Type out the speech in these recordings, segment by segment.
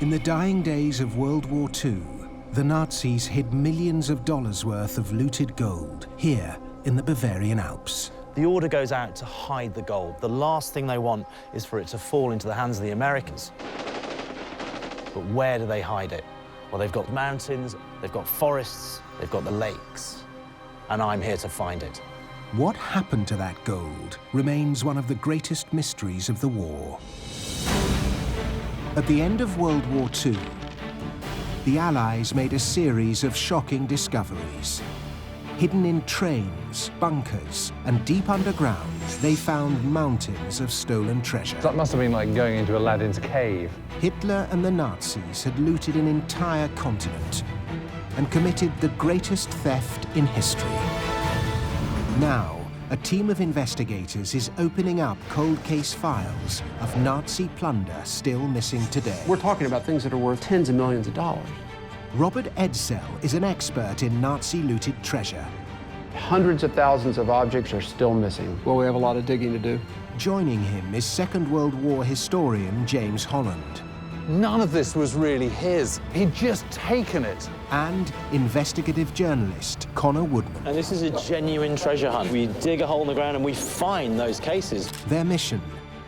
In the dying days of World War II, the Nazis hid millions of dollars worth of looted gold here in the Bavarian Alps. The order goes out to hide the gold. The last thing they want is for it to fall into the hands of the Americans. But where do they hide it? Well, they've got mountains, they've got forests, they've got the lakes, and I'm here to find it. What happened to that gold remains one of the greatest mysteries of the war. At the end of World War II, the Allies made a series of shocking discoveries. Hidden in trains, bunkers, and deep underground, they found mountains of stolen treasure. That must have been like going into Aladdin's cave. Hitler and the Nazis had looted an entire continent and committed the greatest theft in history. Now, a team of investigators is opening up cold case files of Nazi plunder still missing today. We're talking about things that are worth tens of millions of dollars. Robert Edsel is an expert in Nazi looted treasure. Hundreds of thousands of objects are still missing. Well, we have a lot of digging to do. Joining him is Second World War historian James Holland. None of this was really his. He'd just taken it. And investigative journalist Connor Woodman. And this is a genuine treasure hunt. We dig a hole in the ground and we find those cases. Their mission,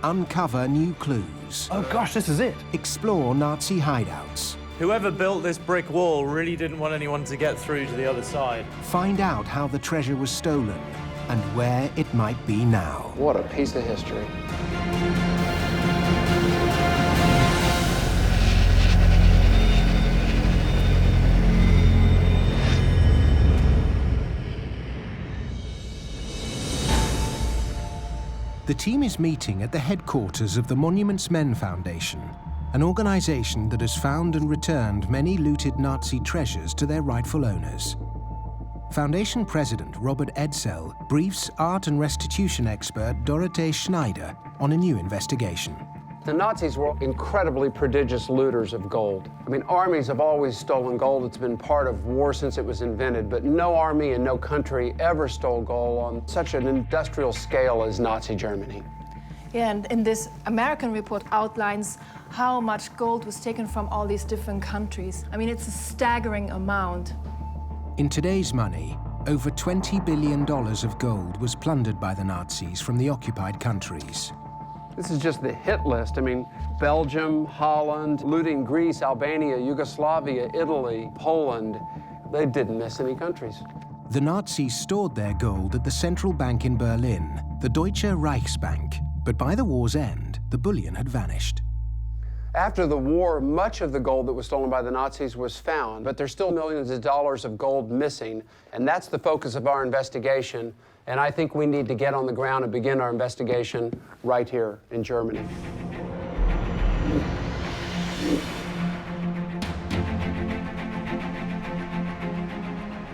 uncover new clues. Oh gosh, this is it. Explore Nazi hideouts. Whoever built this brick wall really didn't want anyone to get through to the other side. Find out how the treasure was stolen and where it might be now. What a piece of history. The team is meeting at the headquarters of the Monuments Men Foundation, an organization that has found and returned many looted Nazi treasures to their rightful owners. Foundation President Robert Edsel briefs art and restitution expert Dorothee Schneider on a new investigation. The Nazis were incredibly prodigious looters of gold. I mean, armies have always stolen gold. It's been part of war since it was invented, but no army and no country ever stole gold on such an industrial scale as Nazi Germany. Yeah, and in this American report outlines how much gold was taken from all these different countries. I mean, it's a staggering amount. In today's money, over $20 billion of gold was plundered by the Nazis from the occupied countries. This is just the hit list. I mean, Belgium, Holland, looting Greece, Albania, Yugoslavia, Italy, Poland. They didn't miss any countries. The Nazis stored their gold at the central bank in Berlin, the Deutsche Reichsbank. But by the war's end, the bullion had vanished. After the war, much of the gold that was stolen by the Nazis was found, but there's still millions of dollars of gold missing, and that's the focus of our investigation. And I think we need to get on the ground and begin our investigation right here in Germany.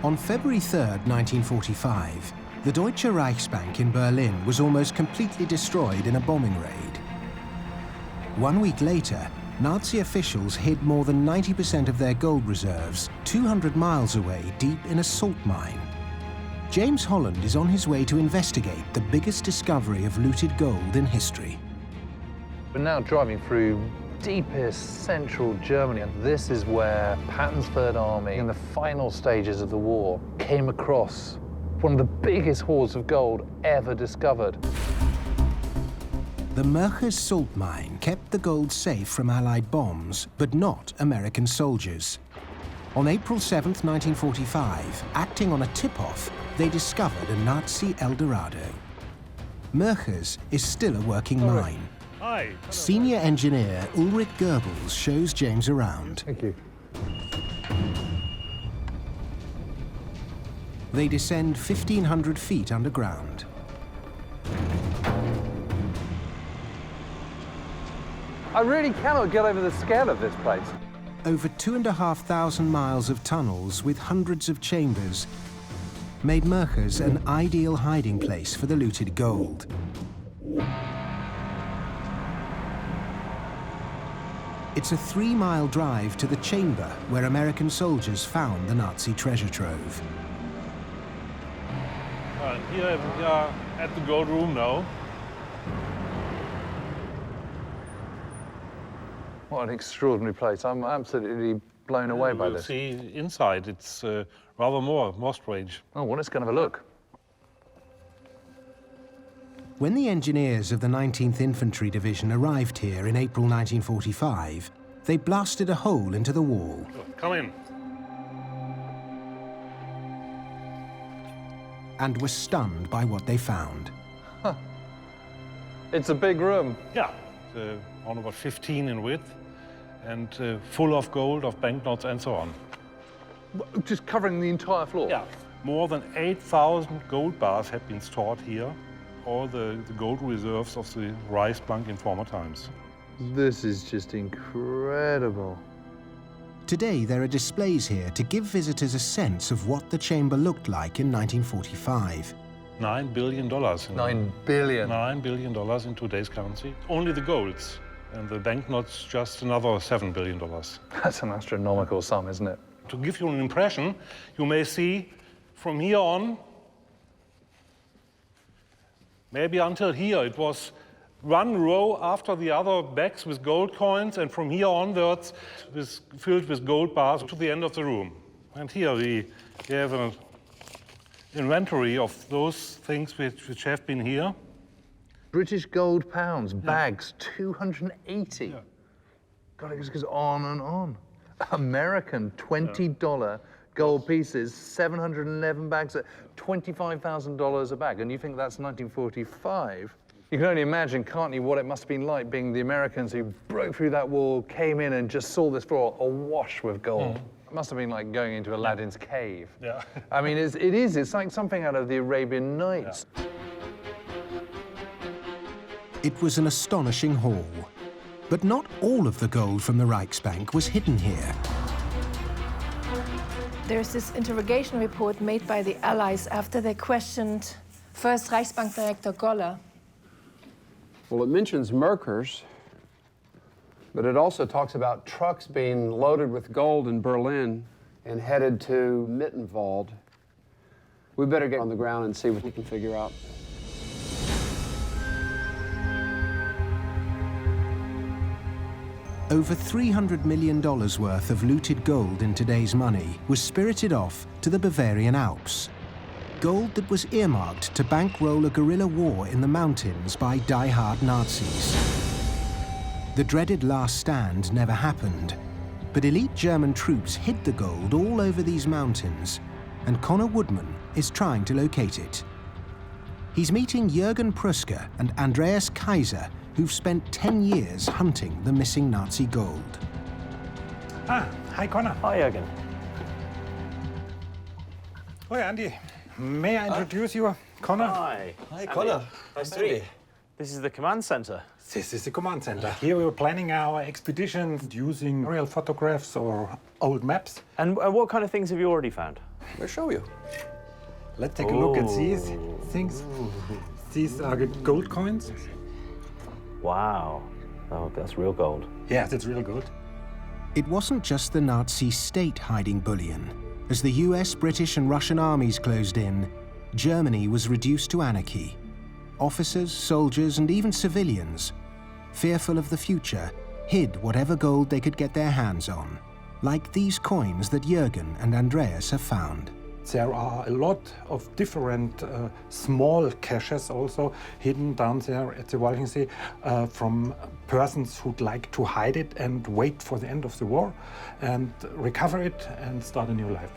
On February 3rd, 1945, the Deutsche Reichsbank in Berlin was almost completely destroyed in a bombing raid. 1 week later, Nazi officials hid more than 90% of their gold reserves 200 miles away deep in a salt mine. James Holland is on his way to investigate the biggest discovery of looted gold in history. We're now driving through deepest central Germany, and this is where Patton's Third Army, in the final stages of the war, came across one of the biggest hoards of gold ever discovered. The Murkers salt mine kept the gold safe from Allied bombs, but not American soldiers. On April 7th, 1945, acting on a tip-off, they discovered a Nazi El Dorado. Murkers is still a working mine. Hi. Senior engineer Ulrich Goebbels shows James around. Thank you. They descend 1,500 feet underground. I really cannot get over the scale of this place. Over 2,500 miles of tunnels with hundreds of chambers made Murkers an ideal hiding place for the looted gold. It's a 3-mile drive to the chamber where American soldiers found the Nazi treasure trove. Here we are at the gold room now. What an extraordinary place. I'm absolutely blown away by this. See, inside it's rather more strange. Oh, well, let's go and have a look. When the engineers of the 19th Infantry Division arrived here in April 1945, they blasted a hole into the wall. Come in. And were stunned by what they found. Huh. It's a big room. Yeah, around about 15 in width and full of gold, of banknotes and so on. Just covering the entire floor? Yeah. More than 8,000 gold bars have been stored here. All the gold reserves of the Reichsbank in former times. This is just incredible. Today, there are displays here to give visitors a sense of what the chamber looked like in 1945. $9 billion. $9 billion? $9 billion in today's currency. Only the golds, and the banknotes just another $7 billion. That's an astronomical sum, isn't it? To give you an impression, you may see from here on, maybe until here, it was one row after the other bags with gold coins, and from here onwards, filled with gold bars to the end of the room. And here we have an inventory of those things which have been here. British gold pounds, bags, 280. Yeah. God, it just goes on and on. American $20 gold pieces, 711 bags at $25,000 a bag. And you think that's 1945? You can only imagine, can't you, what it must have been like being the Americans who broke through that wall, came in and just saw this floor awash with gold. It must have been like going into Aladdin's cave. Yeah. I mean, it's like something out of the Arabian Nights. Yeah. It was an astonishing haul. But not all of the gold from the Reichsbank was hidden here. There's this interrogation report made by the Allies after they questioned first Reichsbank Director Goller. Well, it mentions Murkers, but it also talks about trucks being loaded with gold in Berlin and headed to Mittenwald. We better get on the ground and see what we can figure out. Over $300 million worth of looted gold in today's money was spirited off to the Bavarian Alps. Gold that was earmarked to bankroll a guerrilla war in the mountains by die-hard Nazis. The dreaded last stand never happened, but elite German troops hid the gold all over these mountains, and Connor Woodman is trying to locate it. He's meeting Jürgen Prusker and Andreas Kaiser, who've spent 10 years hunting the missing Nazi gold. Hi Connor. Hi, Jürgen. Hi Andy. May I introduce you, Connor? Hi. Hi, Connor. Nice to meet you. This is the command center. This is the command center. Here we're planning our expedition using aerial photographs or old maps. And what kind of things have you already found? We'll show you. Let's take a look at these things. These are gold coins. Wow. Oh, that's real gold. Yeah, that's real gold. It wasn't just the Nazi state hiding bullion. As the US, British and Russian armies closed in, Germany was reduced to anarchy. Officers, soldiers and even civilians, fearful of the future, hid whatever gold they could get their hands on, like these coins that Jürgen and Andreas have found. There are a lot of different small caches also hidden down there at the Walchensee from persons who'd like to hide it and wait for the end of the war and recover it and start a new life.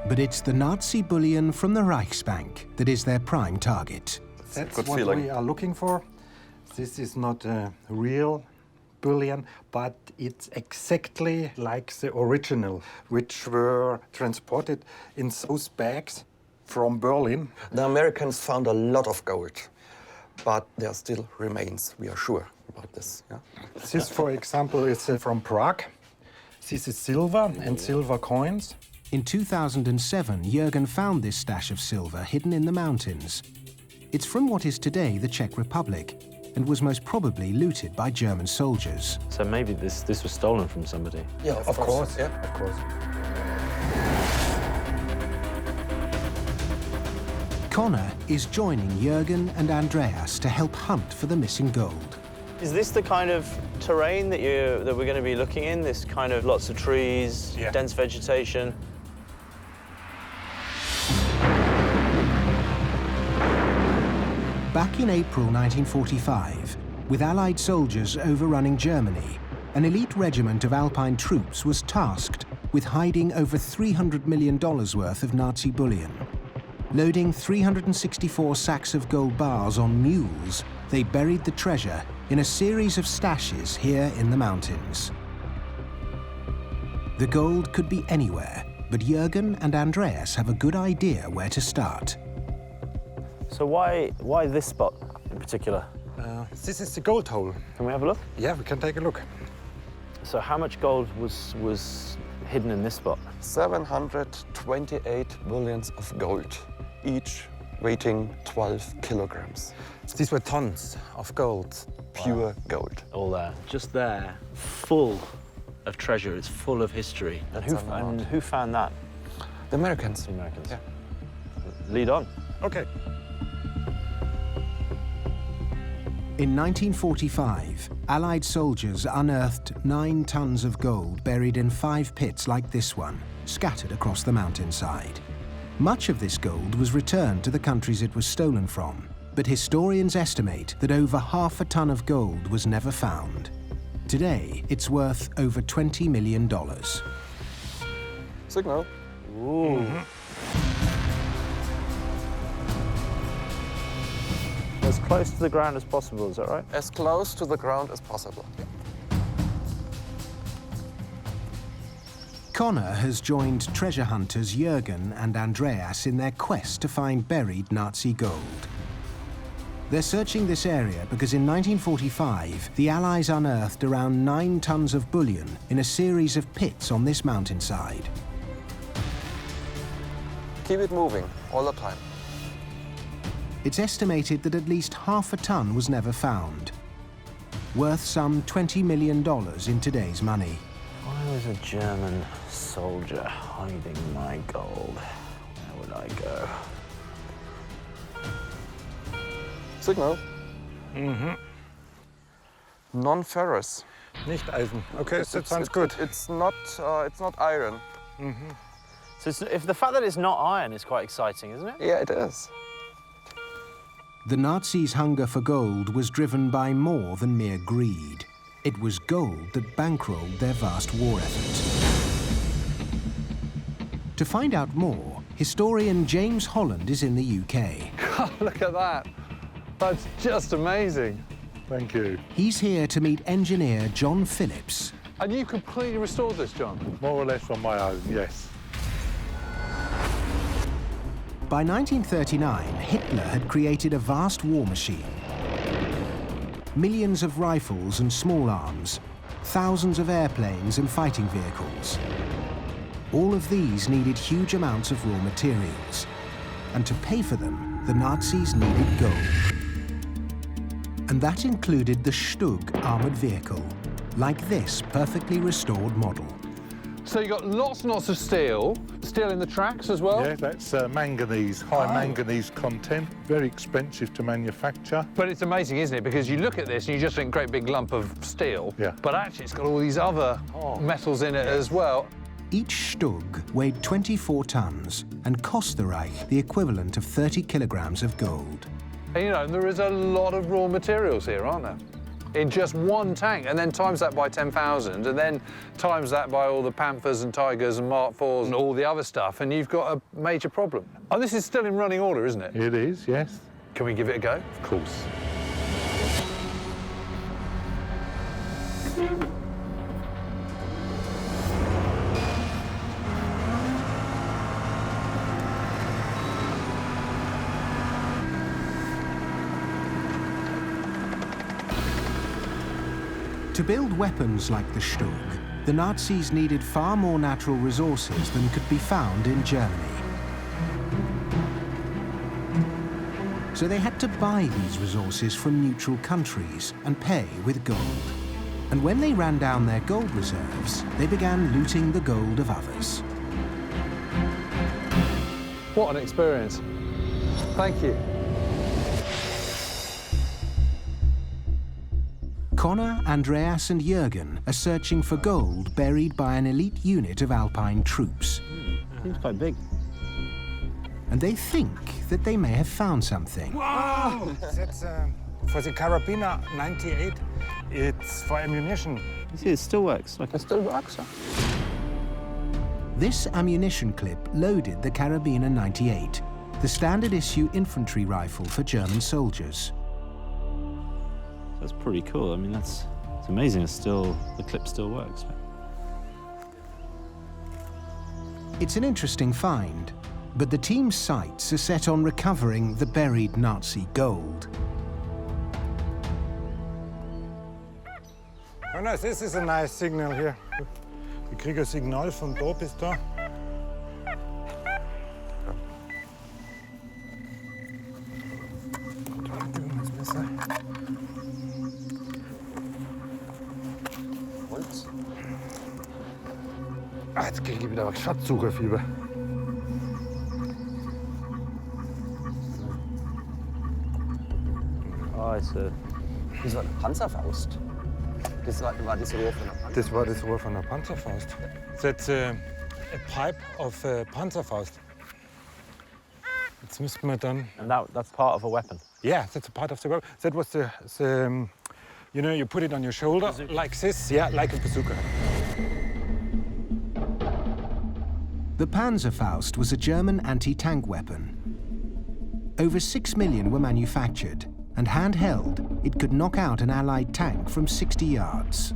But it's the Nazi bullion from the Reichsbank that is their prime target. That's Good what feeling. we are looking for. This is not a real bullion, but it's exactly like the original, which were transported in those bags from Berlin. The Americans found a lot of gold, but there still remains, we are sure about this. Yeah? This, for example, is from Prague. This is silver and silver coins. In 2007, Jürgen found this stash of silver hidden in the mountains. It's from what is today the Czech Republic, and was most probably looted by German soldiers. So maybe this was stolen from somebody. Yeah, of course. Yeah, of course. Connor is joining Jürgen and Andreas to help hunt for the missing gold. Is this the kind of terrain that we're going to be looking in? This kind of lots of trees, Yeah. dense vegetation? Back in April 1945, with Allied soldiers overrunning Germany, an elite regiment of Alpine troops was tasked with hiding over $300 million worth of Nazi bullion. Loading 364 sacks of gold bars on mules, they buried the treasure in a series of stashes here in the mountains. The gold could be anywhere, but Jürgen and Andreas have a good idea where to start. So why this spot in particular? This is the gold hole. Can we have a look? Yeah, we can take a look. So how much gold was hidden in this spot? 728 billions of gold, each weighing 12 kilograms. These were tons of gold, pure gold. All there, just there, full of treasure. It's full of history. And who found that? The Americans. The Americans. Yeah. Lead on. Okay. In 1945, Allied soldiers unearthed 9 tons of gold buried in 5 pits like this one, scattered across the mountainside. Much of this gold was returned to the countries it was stolen from, but historians estimate that over half a ton of gold was never found. Today, it's worth over $20 million. Signal. Ooh. As close to the ground as possible, is that right? As close to the ground as possible. Connor has joined treasure hunters Jürgen and Andreas in their quest to find buried Nazi gold. They're searching this area because in 1945, the Allies unearthed around 9 tons of bullion in a series of pits on this mountainside. Keep it moving all the time. It's estimated that at least half a ton was never found, worth some $20 million in today's money. Why was a German soldier hiding my gold? Where would I go? Signal. Non-ferrous. Nicht Eisen. Okay, that sounds good. It's not iron. So if the fact that it's not iron is quite exciting, isn't it? Yeah, it is. The Nazis' hunger for gold was driven by more than mere greed. It was gold that bankrolled their vast war effort. To find out more, historian James Holland is in the UK. God, look at that. That's just amazing. Thank you. He's here to meet engineer John Phillips. And you completely restored this, John? More or less on my own, yes. By 1939, Hitler had created a vast war machine. Millions of rifles and small arms, thousands of airplanes and fighting vehicles. All of these needed huge amounts of raw materials. And to pay for them, the Nazis needed gold. And that included the Stug armored vehicle, like this perfectly restored model. So you got lots and lots of steel in the tracks as well? Yeah, that's manganese, high manganese content, very expensive to manufacture. But it's amazing, isn't it? Because you look at this and you just think great big lump of steel. Yeah. But actually it's got all these other metals in it as well. Each Stug weighed 24 tons and cost the Reich the equivalent of 30 kilograms of gold. And you know, there is a lot of raw materials here, aren't there? In just one tank, and then times that by 10,000, and then times that by all the Panthers and Tigers and Mark IVs and all the other stuff, and you've got a major problem. And this is still in running order, isn't it? It is, yes. Can we give it a go? Of course. To build weapons like the Stug, the Nazis needed far more natural resources than could be found in Germany. So they had to buy these resources from neutral countries and pay with gold. And when they ran down their gold reserves, they began looting the gold of others. What an experience. Thank you. Connor, Andreas and Jürgen are searching for gold buried by an elite unit of alpine troops. Seems quite big. And they think that they may have found something. Wow! That's for the carabiner 98. It's for ammunition. You see, it still works. Like, It still works, huh? This ammunition clip loaded the carabiner 98, the standard issue infantry rifle for German soldiers. that's pretty cool. I mean, it's amazing. The clip still works. It's an interesting find, but the team's sights are set on recovering the buried Nazi gold. Oh, no, this is a nice signal here. Wir kriegen ein Signal von da bis da. Ah, jetzt kriege ich wieder Schatzsucherfieber. Oh, it's a... Das war eine Panzerfaust. Das war das Rohr von der Panzerfaust. Das war das Rohr von der Panzerfaust. That's a pipe of a Panzerfaust. Jetzt müssten wir dann... And that's part of a weapon? Yeah, that's a part of the weapon. That was the you know, you put it on your shoulder like this. Yeah, like a bazooka. The Panzerfaust was a German anti-tank weapon. Over 6 million were manufactured, and handheld, it could knock out an Allied tank from 60 yards.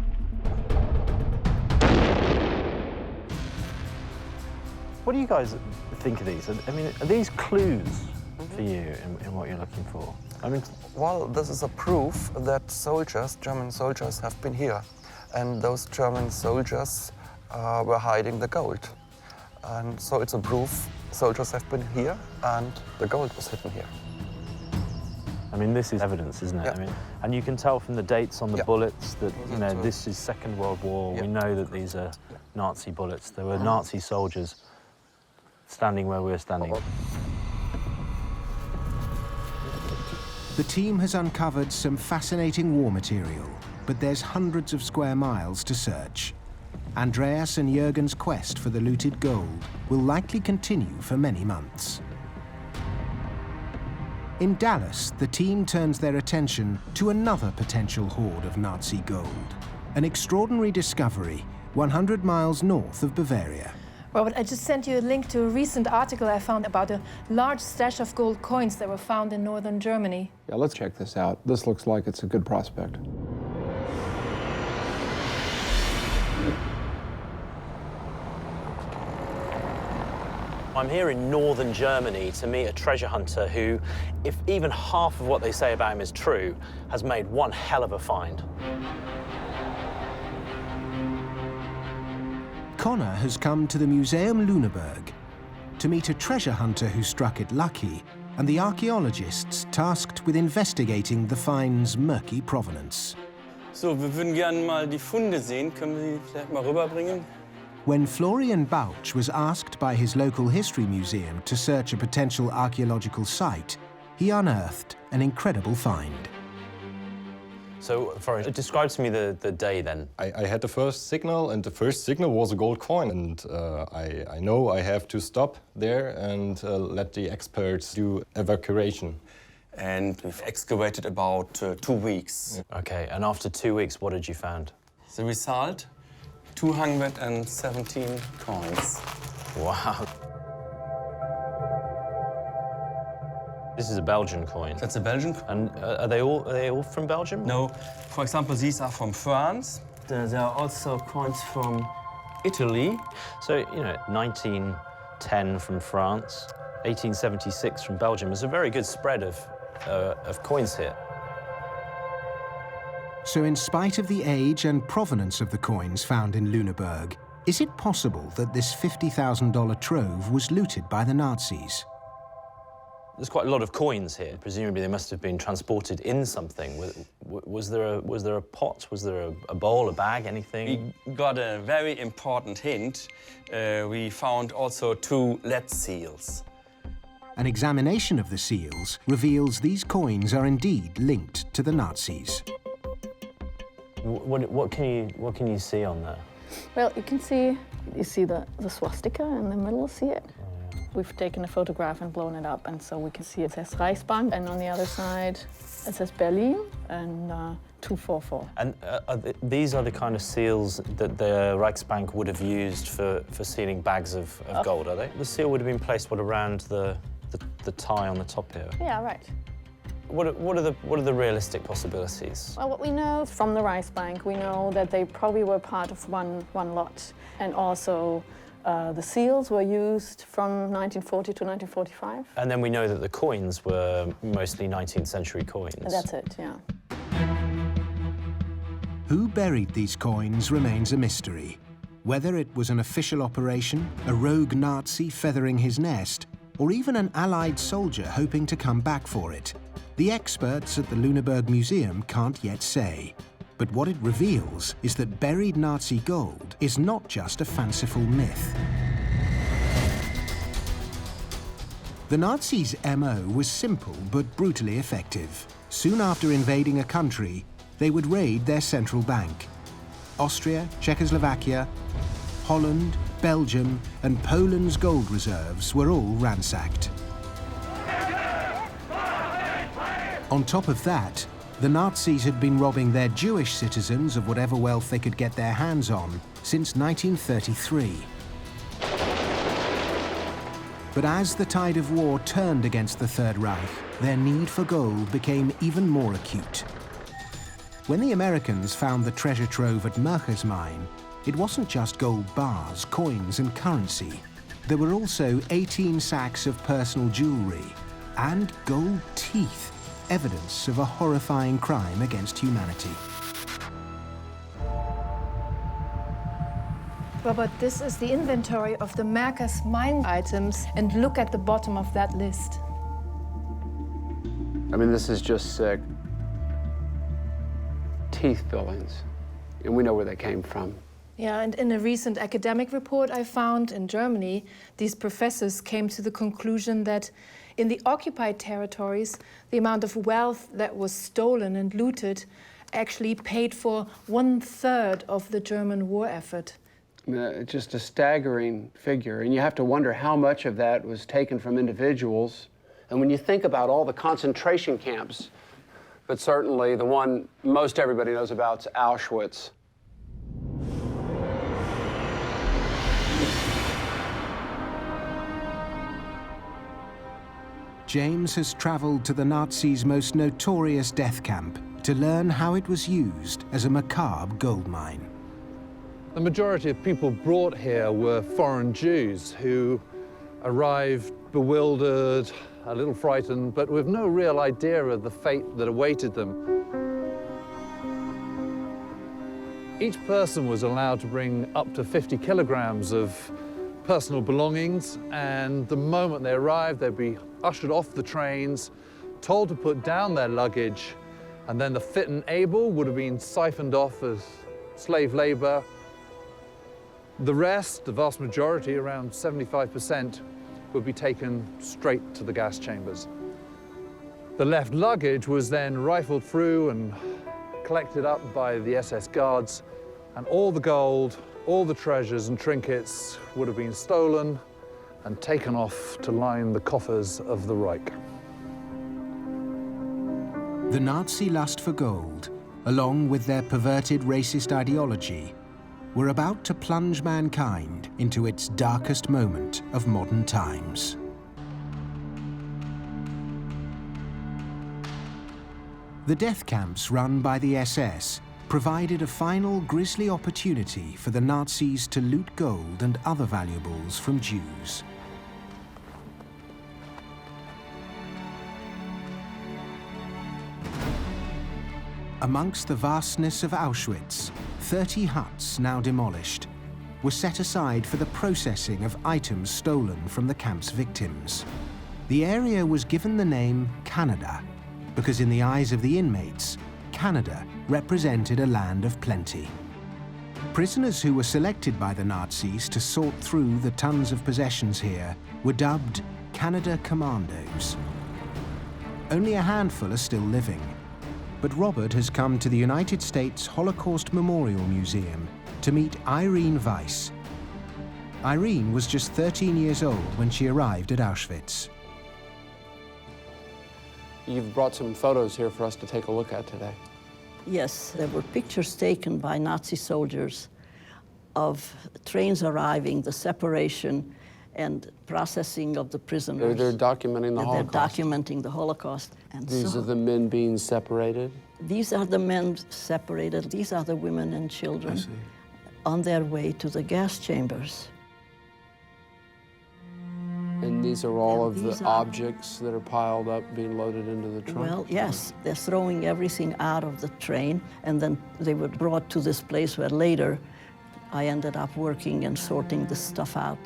What do you guys think of these? I mean, are these clues for you in what you're looking for? I mean, Well, this is a proof that soldiers, German soldiers, have been here. And those German soldiers were hiding the gold. And so it's a proof soldiers have been here and the gold was hidden here. I mean, this is evidence, isn't it? Yeah. I mean, and you can tell from the dates on the Yeah. bullets that, you know, That's this is Second World War. Yeah. We know that these are Nazi bullets. There were Nazi soldiers standing where we're standing. The team has uncovered some fascinating war material, but there's hundreds of square miles to search. Andreas and Jürgen's quest for the looted gold will likely continue for many months. In Dallas, the team turns their attention to another potential hoard of Nazi gold, an extraordinary discovery 100 miles north of Bavaria. Robert, I just sent you a link to a recent article I found about a large stash of gold coins that were found in northern Germany. Yeah, let's check this out. This looks like it's a good prospect. I'm here in northern Germany to meet a treasure hunter who, if even half of what they say about him is true, has made one hell of a find. Connor has come to the Museum Lüneburg to meet a treasure hunter who struck it lucky and the archaeologists tasked with investigating the find's murky provenance. So, wir würden gerne mal die Funde sehen. Können wir die vielleicht mal rüberbringen? When Florian Bauch was asked by his local history museum to search a potential archaeological site, he unearthed an incredible find. So, Florian, describe to me the day then. I had the first signal, and the first signal was a gold coin. And I know I have to stop there and let the experts do evacuation. And we've excavated about 2 weeks. Okay, and after 2 weeks, what did you find? The result, 217 coins. Wow. This is a Belgian coin. That's a Belgian. And are they all from Belgium? No, for example, these are from France. There are also coins from Italy. So, you know, 1910 from France, 1876 from Belgium. There's a very good spread of coins here. So in spite of the age and provenance of the coins found in Lüneburg, is it possible that this $50,000 trove was looted by the Nazis? There's quite a lot of coins here. Presumably they must have been transported in something. Was there a pot? Was there a bowl, a bag, anything? We got a very important hint. We found also 2 lead seals. An examination of the seals reveals these coins are indeed linked to the Nazis. What can you see on there? Well, you see the swastika in the middle, see it? We've taken a photograph and blown it up, and so we can see it says Reichsbank, and on the other side it says Berlin and 244. And these are the kind of seals that the Reichsbank would have used for sealing bags of gold, are they? The seal would have been placed around the tie on the top here. Yeah, right. What are the realistic possibilities? Well, what we know from the Reichsbank, we know that they probably were part of one lot, and also the seals were used from 1940 to 1945. And then we know that the coins were mostly 19th century coins. That's it, yeah. Who buried these coins remains a mystery. Whether it was an official operation, a rogue Nazi feathering his nest, or even an Allied soldier hoping to come back for it, the experts at the Lüneburg Museum can't yet say. But what it reveals is that buried Nazi gold is not just a fanciful myth. The Nazis' MO was simple but brutally effective. Soon after invading a country, they would raid their central bank. Austria, Czechoslovakia, Holland, Belgium, and Poland's gold reserves were all ransacked. On top of that, the Nazis had been robbing their Jewish citizens of whatever wealth they could get their hands on since 1933. But as the tide of war turned against the Third Reich, their need for gold became even more acute. When the Americans found the treasure trove at Murkers mine, it wasn't just gold bars, coins, and currency. There were also 18 sacks of personal jewelry and gold teeth, evidence of a horrifying crime against humanity. Robert, this is the inventory of the Murkers mine items, and look at the bottom of that list. I mean, this is just sick. Teeth fillings, and we know where they came from. Yeah, and in a recent academic report I found in Germany, these professors came to the conclusion that in the occupied territories, the amount of wealth that was stolen and looted actually paid for 1/3 of the German war effort. It's just a staggering figure, and you have to wonder how much of that was taken from individuals. And when you think about all the concentration camps, but certainly the one most everybody knows about is Auschwitz. James has traveled to the Nazis' most notorious death camp to learn how it was used as a macabre gold mine. The majority of people brought here were foreign Jews who arrived bewildered, a little frightened, but with no real idea of the fate that awaited them. Each person was allowed to bring up to 50 kilograms of personal belongings, and the moment they arrived, they'd be ushered off the trains, told to put down their luggage, and then the fit and able would have been siphoned off as slave labor. The rest, the vast majority, around 75%, would be taken straight to the gas chambers. The left luggage was then rifled through and collected up by the SS guards, and all the gold, all the treasures and trinkets would have been stolen and taken off to line the coffers of the Reich. The Nazi lust for gold, along with their perverted racist ideology, were about to plunge mankind into its darkest moment of modern times. The death camps run by the SS provided a final grisly opportunity for the Nazis to loot gold and other valuables from Jews. Amongst the vastness of Auschwitz, 30 huts, now demolished, were set aside for the processing of items stolen from the camp's victims. The area was given the name Canada, because in the eyes of the inmates, Canada represented a land of plenty. Prisoners who were selected by the Nazis to sort through the tons of possessions here were dubbed Canada Commandos. Only a handful are still living. But Robert has come to the United States Holocaust Memorial Museum to meet Irene Weiss. Irene was just 13 years old when she arrived at Auschwitz. You've brought some photos here for us to take a look at today. Yes, there were pictures taken by Nazi soldiers of trains arriving, the separation and processing of the prisoners. They're documenting the Holocaust. They're documenting the Holocaust. And These are the men being separated? These are the men separated. These are the women and children on their way to the gas chambers. And these are all of the objects that are piled up, being loaded into the trunk? Well, yes. They're throwing everything out of the train, and then they were brought to this place where later I ended up working and sorting the stuff out.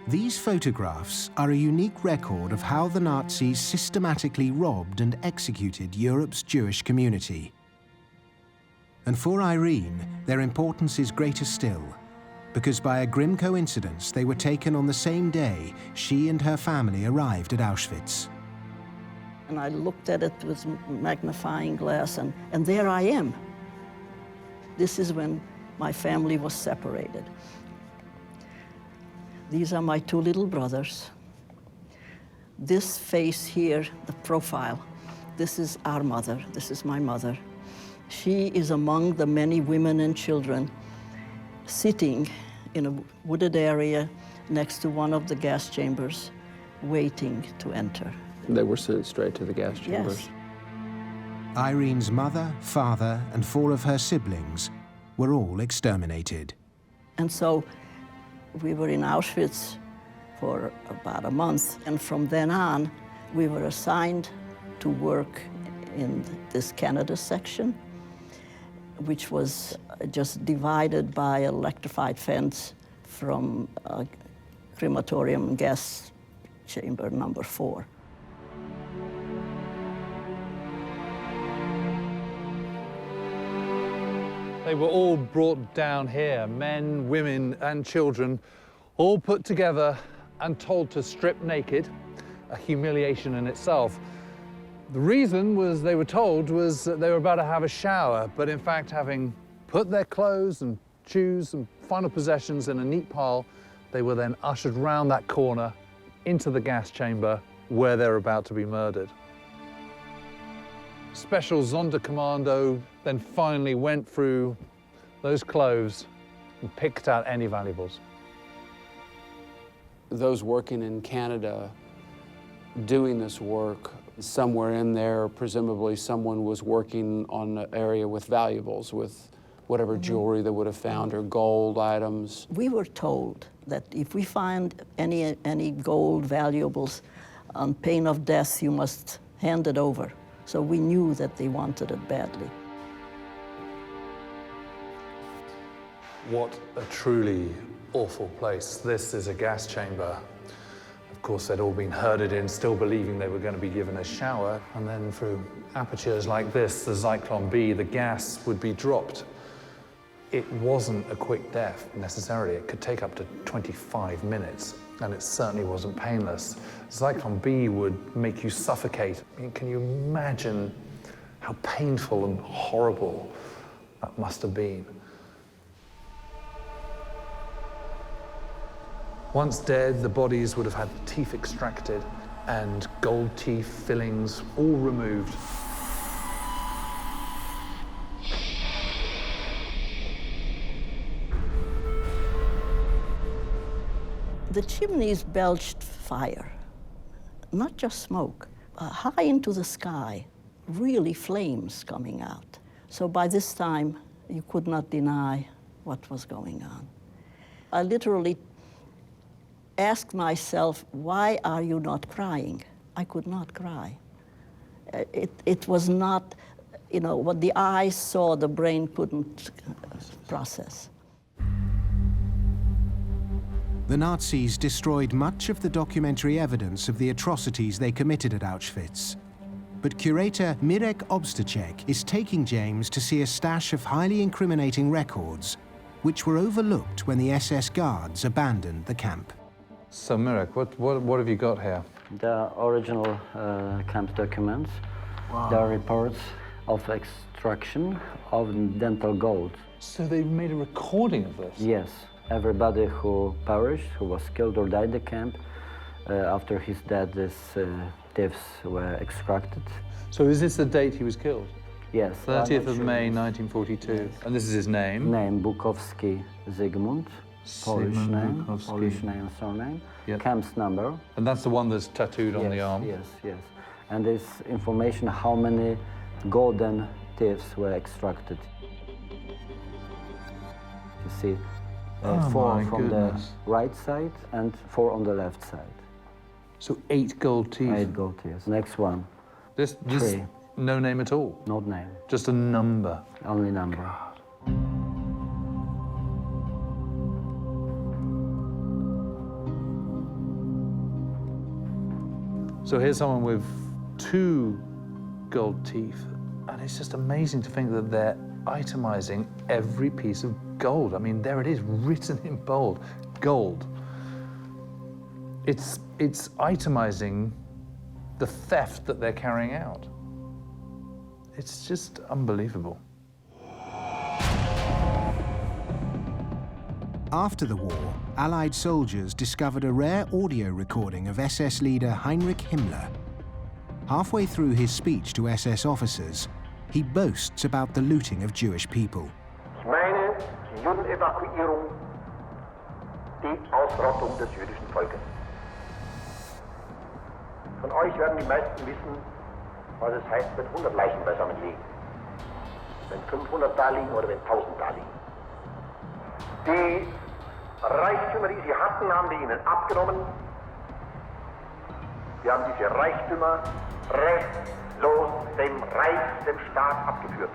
These photographs are a unique record of how the Nazis systematically robbed and executed Europe's Jewish community. And for Irene, their importance is greater still, because by a grim coincidence, they were taken on the same day she and her family arrived at Auschwitz. And I looked at it with magnifying glass, and there I am. This is when my family was separated. These are my two little brothers. This face here, the profile, this is our mother. This is my mother. She is among the many women and children sitting in a wooded area next to one of the gas chambers, waiting to enter. They were sent straight to the gas chambers? Yes. Irene's mother, father, and 4 of her siblings were all exterminated. And so we were in Auschwitz for about a month, and from then on, we were assigned to work in this Canada section, which was just divided by an electrified fence from crematorium gas chamber number 4. They were all brought down here, men, women, and children, all put together and told to strip naked, a humiliation in itself. The reason was they were told was that they were about to have a shower, but in fact, having put their clothes and shoes and final possessions in a neat pile, they were then ushered round that corner into the gas chamber where they're about to be murdered. Special Sonderkommando then finally went through those clothes and picked out any valuables. Those working in Canada doing this work, somewhere in there, presumably someone was working on an area with valuables, with whatever jewelry they would have found or gold items. We were told that if we find any gold valuables, on pain of death, you must hand it over. So we knew that they wanted it badly. What a truly awful place. This is a gas chamber. Of course, they'd all been herded in, still believing they were going to be given a shower. And then through apertures like this, the Zyklon B, the gas would be dropped. It wasn't a quick death, necessarily. It could take up to 25 minutes, and it certainly wasn't painless. Zyklon B would make you suffocate. I mean, can you imagine how painful and horrible that must have been? Once dead, the bodies would have had teeth extracted and gold teeth fillings all removed. The chimneys belched fire, not just smoke, high into the sky, really flames coming out. So by this time, you could not deny what was going on. I literally asked myself, why are you not crying? I could not cry. It was not, you know, what the eyes saw, the brain couldn't process. The Nazis destroyed much of the documentary evidence of the atrocities they committed at Auschwitz. But curator Mirek Obstacek is taking James to see a stash of highly incriminating records, which were overlooked when the SS guards abandoned the camp. So Mirek, what have you got here? The original camp documents, the reports of extraction of dental gold. So they made a recording of this? Yes. Everybody who perished, who was killed or died in the camp, after his death, these teeth were extracted. So is this the date he was killed? Yes. 30th of May, 1942. Yes. And this is his name? Name, Bukowski Zygmunt. Polish name, Bukowski. Polish name, surname. Yep. Camp's number. And that's the one that's tattooed on the arm? Yes, yes. And this information how many golden teeth were extracted. You see, 4 from the right side and 4 on the left side. So 8 gold teeth? 8 gold teeth. Next one. This no name at all? No name. Just a number? Only number. So here's someone with 2 gold teeth, and it's just amazing to think that they're itemizing every piece of gold. I mean, there it is, written in bold, gold. It's itemizing the theft that they're carrying out. It's just unbelievable. After the war, Allied soldiers discovered a rare audio recording of SS leader Heinrich Himmler. Halfway through his speech to SS officers, he boasts about the looting of Jewish people. Ich meine die Judenevakuierung, die Ausrottung des jüdischen Volkes. Von euch werden die meisten wissen, was es heißt, wenn 100 Leichen beisammen liegen. Wenn 500 da liegen oder wenn 1000 da liegen. Die Reichtümer, die sie hatten, haben wir ihnen abgenommen. Wir haben diese Reichtümer restlos dem Reich, dem Staat abgeführt.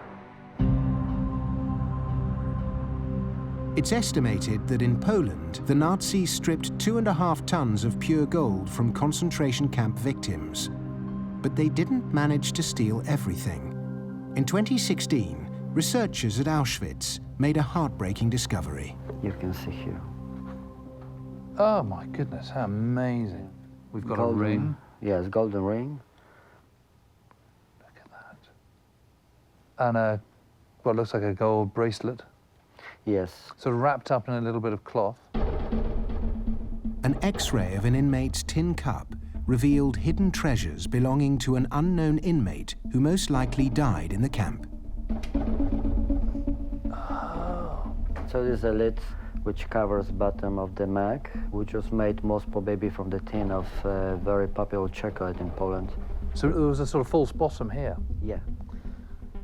It's estimated that in Poland, the Nazis stripped 2.5 tons of pure gold from concentration camp victims. But they didn't manage to steal everything. In 2016, researchers at Auschwitz made a heartbreaking discovery. You can see here. Oh my goodness, how amazing. We've got golden, a ring. Yes, golden ring. Look at that. And what looks like a gold bracelet. Yes. So wrapped up in a little bit of cloth. An X-ray of an inmate's tin cup revealed hidden treasures belonging to an unknown inmate who most likely died in the camp. Oh. So this is a lid which covers bottom of the mug, which was made most probably from the tin of very popular chocolate in Poland. So there was a sort of false bottom here? Yeah.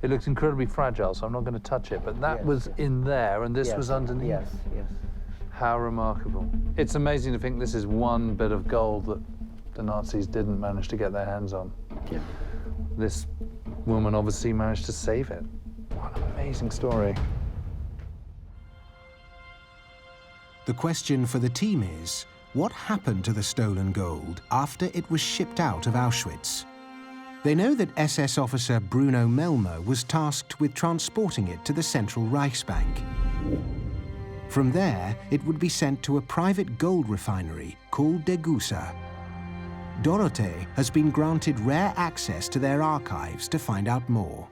It looks incredibly fragile, so I'm not going to touch it, but that was in there and this was underneath? Yes, yes. How remarkable. It's amazing to think this is one bit of gold that the Nazis didn't manage to get their hands on. Yeah. This woman obviously managed to save it. What an amazing story. The question for the team is, what happened to the stolen gold after it was shipped out of Auschwitz? They know that SS officer Bruno Melmer was tasked with transporting it to the Central Reichsbank. From there, it would be sent to a private gold refinery called Degussa. Dorothee has been granted rare access to their archives to find out more.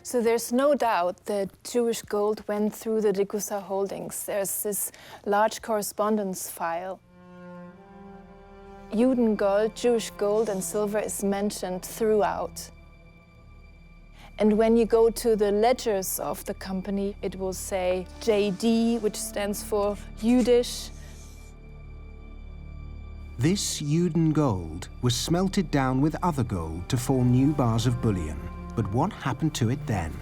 So there's no doubt that Jewish gold went through the Degussa holdings. There's this large correspondence file. Judengold, Jewish gold and silver is mentioned throughout. And when you go to the ledgers of the company, it will say JD, which stands for Jüdisch. This Juden gold was smelted down with other gold to form new bars of bullion. But what happened to it then?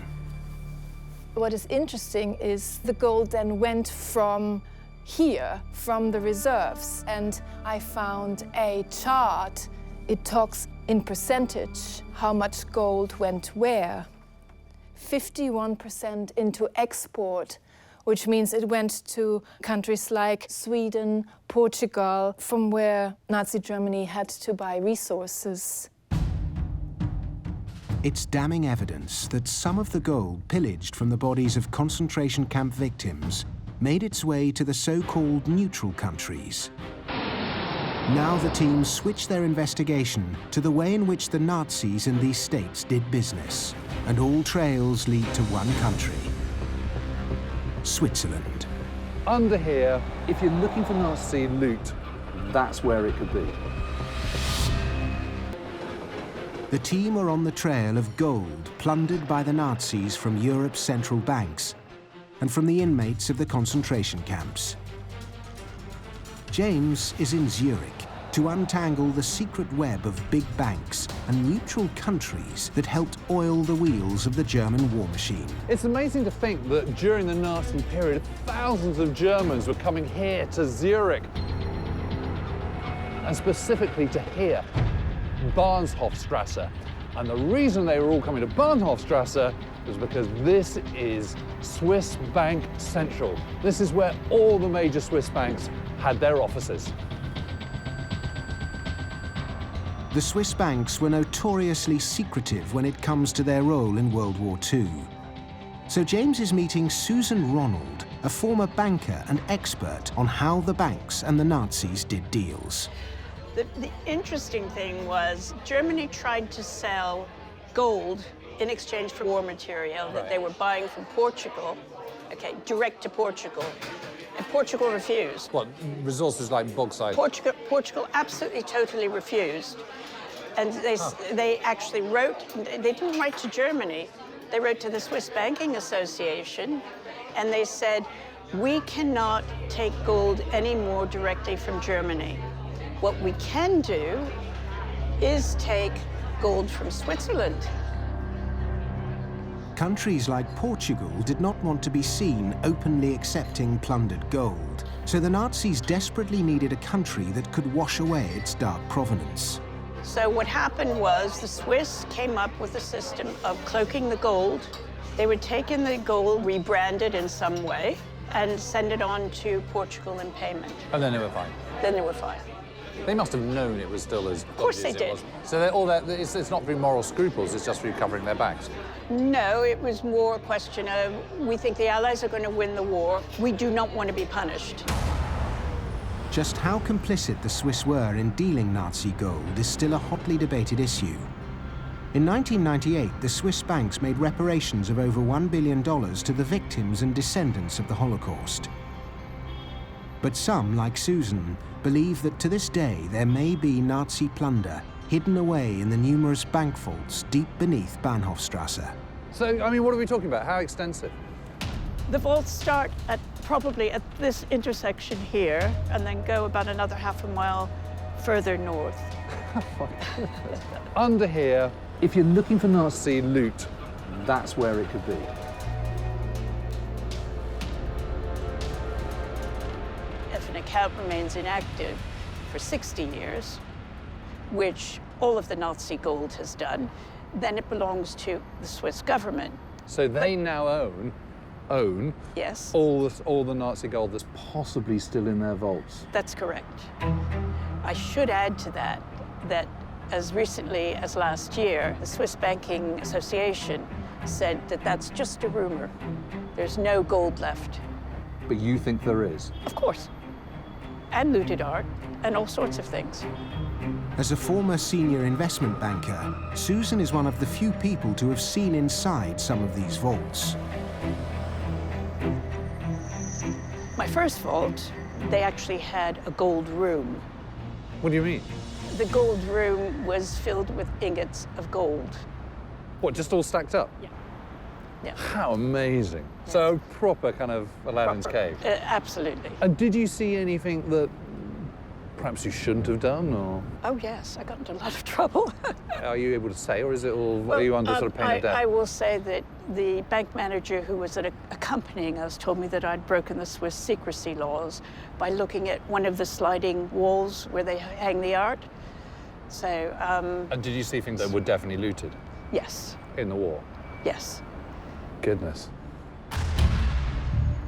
What is interesting is the gold then went from here, from the reserves, and I found a chart. It talks in percentage how much gold went where. 51% into export, which means it went to countries like Sweden, Portugal, from where Nazi Germany had to buy resources. It's damning evidence that some of the gold pillaged from the bodies of concentration camp victims made its way to the so-called neutral countries. Now the team switch their investigation to the way in which the Nazis in these states did business, and all trails lead to one country, Switzerland. Under here, if you're looking for Nazi loot, that's where it could be. The team are on the trail of gold plundered by the Nazis from Europe's central banks and from the inmates of the concentration camps. James is in Zurich to untangle the secret web of big banks and neutral countries that helped oil the wheels of the German war machine. It's amazing to think that during the Nazi period, thousands of Germans were coming here to Zurich, and specifically to here, Bahnhofstrasse. And the reason they were all coming to Bahnhofstrasse was because this is Swiss Bank Central. This is where all the major Swiss banks had their offices. The Swiss banks were notoriously secretive when it comes to their role in World War II. So James is meeting Susan Ronald, a former banker and expert on how the banks and the Nazis did deals. The interesting thing was Germany tried to sell gold in exchange for war material that they were buying from Portugal, direct to Portugal. And Portugal refused. What, resources like bauxite? Portugal absolutely, totally refused. And they actually wrote, they didn't write to Germany, they wrote to the Swiss Banking Association, and they said, we cannot take gold anymore directly from Germany. What we can do is take gold from Switzerland. Countries like Portugal did not want to be seen openly accepting plundered gold, so the Nazis desperately needed a country that could wash away its dark provenance. So what happened was the Swiss came up with a system of cloaking the gold. They would take in the gold, rebrand it in some way, and send it on to Portugal in payment. And then they were fine. Then they were fine. They must have known it was still as Of course they did. So all that, it's not through moral scruples, it's just through covering their backs. No, it was more a question of, we think the Allies are going to win the war. We do not want to be punished. Just how complicit the Swiss were in dealing Nazi gold is still a hotly debated issue. In 1998, the Swiss banks made reparations of over $1 billion to the victims and descendants of the Holocaust. But some, like Susan, believe that to this day there may be Nazi plunder hidden away in the numerous bank vaults deep beneath Bahnhofstrasse. So, I mean, what are we talking about? How extensive? The vaults start probably at this intersection here, and then go about another half a mile further north. Under here, if you're looking for Nazi loot, that's where it could be. If an account remains inactive for 60 years, which all of the Nazi gold has done, then it belongs to the Swiss government. So they now own yes, all the Nazi gold that's possibly still in their vaults. That's correct. I should add to that that as recently as last year, the Swiss Banking Association said that that's just a rumor. There's no gold left. But you think there is? Of course. And looted art, and all sorts of things. As a former senior investment banker, Susan is one of the few people to have seen inside some of these vaults. My first vault, they actually had a gold room. What do you mean? The gold room was filled with ingots of gold. What, just all stacked up? Yeah. Yeah. How amazing. Yes. So proper kind of Aladdin's cave. Absolutely. And did you see anything that perhaps you shouldn't have done, or? Oh yes, I got into a lot of trouble. Are you able to say, or is it all, are you under sort of pain of death? I will say that the bank manager who was accompanying us told me that I'd broken the Swiss secrecy laws by looking at one of the sliding walls where they hang the art. So, and did you see things that were definitely looted? Yes. In the war? Yes. Goodness.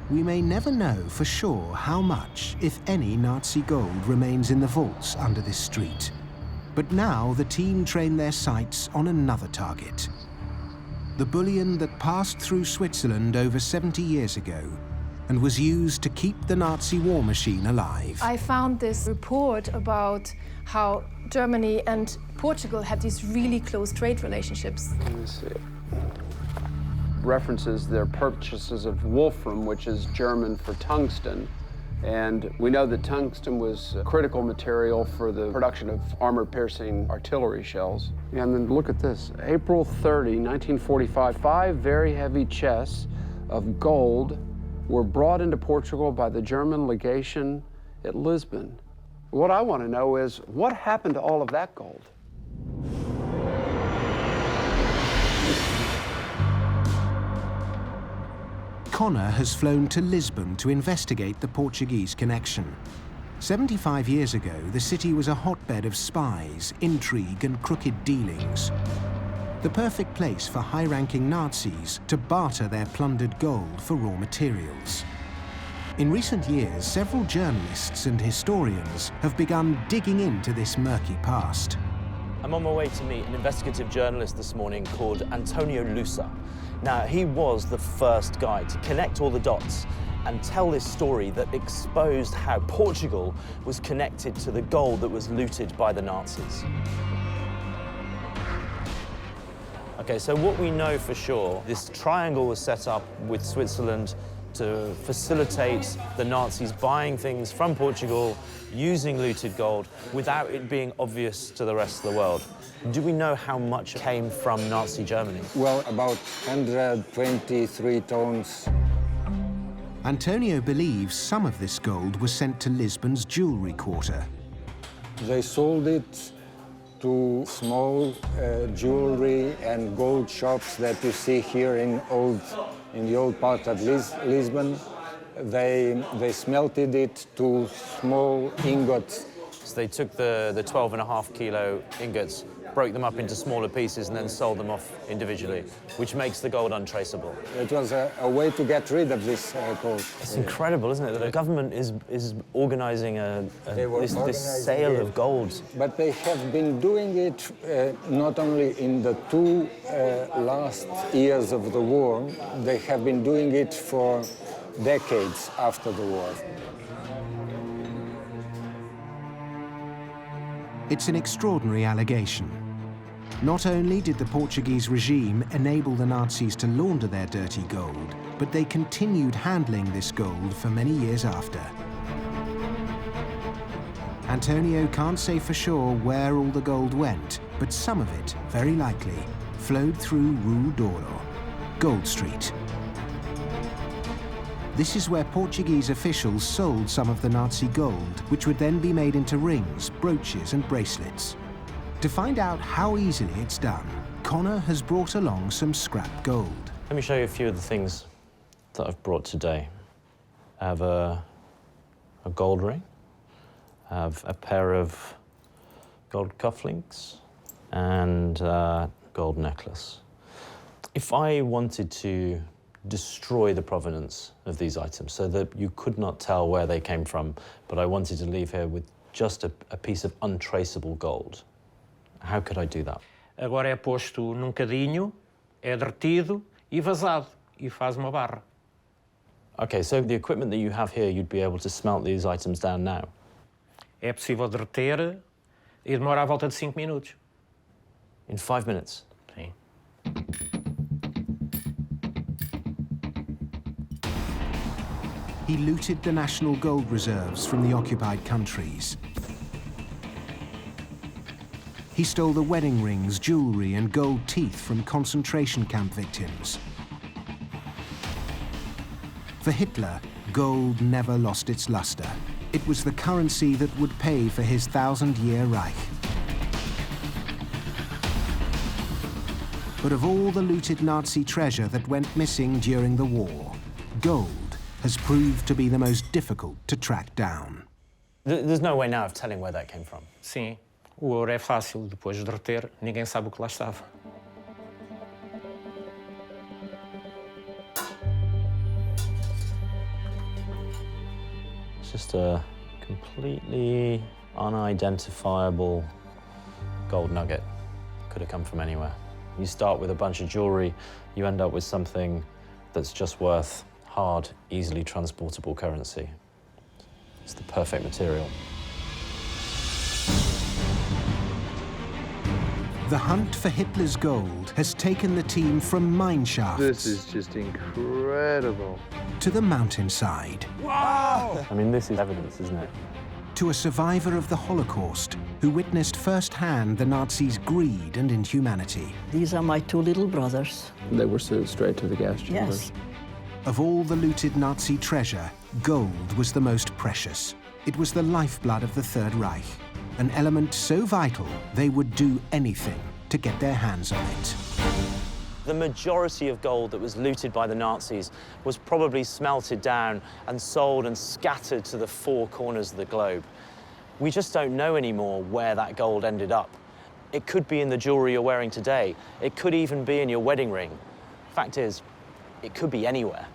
We may never know for sure how much, if any, Nazi gold remains in the vaults under this street. But now the team train their sights on another target. The bullion that passed through Switzerland over 70 years ago and was used to keep the Nazi war machine alive. I found this report about how Germany and Portugal had these really close trade relationships. Let me see. References their purchases of wolfram, which is German for tungsten. And we know that tungsten was a critical material for the production of armor-piercing artillery shells. And then look at this. April 30, 1945, 5 very heavy chests of gold were brought into Portugal by the German legation at Lisbon. What I want to know is, what happened to all of that gold? Connor has flown to Lisbon to investigate the Portuguese connection. 75 years ago, the city was a hotbed of spies, intrigue, and crooked dealings. The perfect place for high-ranking Nazis to barter their plundered gold for raw materials. In recent years, several journalists and historians have begun digging into this murky past. I'm on my way to meet an investigative journalist this morning called Antonio Lusa. Now, he was the first guy to connect all the dots and tell this story that exposed how Portugal was connected to the gold that was looted by the Nazis. Okay, so what we know for sure, this triangle was set up with Switzerland to facilitate the Nazis buying things from Portugal, using looted gold, without it being obvious to the rest of the world. Do we know how much came from Nazi Germany? Well, about 123 tons. Antonio believes some of this gold was sent to Lisbon's jewelry quarter. They sold it to small jewelry and gold shops that you see here in the old part of Lisbon. They smelted it to small ingots. So they took the 12.5 kilo ingots, broke them up into smaller pieces and then sold them off individually, which makes the gold untraceable. It was a way to get rid of this gold. It's incredible, isn't it, that the government is organising this sale of gold. But they have been doing it not only in the 2 last years of the war, they have been doing it for decades after the war. It's an extraordinary allegation. Not only did the Portuguese regime enable the Nazis to launder their dirty gold, but they continued handling this gold for many years after. Antonio can't say for sure where all the gold went, but some of it, very likely, flowed through Rue d'Oro, Gold Street. This is where Portuguese officials sold some of the Nazi gold, which would then be made into rings, brooches, and bracelets. To find out how easily it's done, Connor has brought along some scrap gold. Let me show you a few of the things that I've brought today. I have a gold ring, I have a pair of gold cufflinks, and a gold necklace. If I wanted to destroy the provenance of these items so that you could not tell where they came from, but I wanted to leave here with just a piece of untraceable gold, how could I do that? Agora é posto num cadinho, é derretido e vazado, e faz uma barra. Okay, so the equipment that you have here, you'd be able to smelt these items down now? É possível derreter e demora à volta de 5 minutos. In 5 minutes? Sim. He looted the national gold reserves from the occupied countries. He stole the wedding rings, jewelry, and gold teeth from concentration camp victims. For Hitler, gold never lost its luster. It was the currency that would pay for his 1,000-year Reich. But of all the looted Nazi treasure that went missing during the war, gold has proved to be the most difficult to track down. There's no way now of telling where that came from. Sim, o ouro é fácil, depois de derreter, ninguém sabe o que lá estava. It's just a completely unidentifiable gold nugget. Could have come from anywhere. You start with a bunch of jewelry, you end up with something that's just worth hard, easily transportable currency. It's the perfect material. The hunt for Hitler's gold has taken the team from mine shafts This is just incredible. to the mountainside, Wow! I mean, this is evidence, isn't it? to a survivor of the Holocaust who witnessed firsthand the Nazis' greed and inhumanity. These are my two little brothers. They were sent straight to the gas chamber. Yes. Of all the looted Nazi treasure, gold was the most precious. It was the lifeblood of the Third Reich, an element so vital they would do anything to get their hands on it. The majority of gold that was looted by the Nazis was probably smelted down and sold and scattered to the four corners of the globe. We just don't know anymore where that gold ended up. It could be in the jewelry you're wearing today. It could even be in your wedding ring. Fact is, it could be anywhere.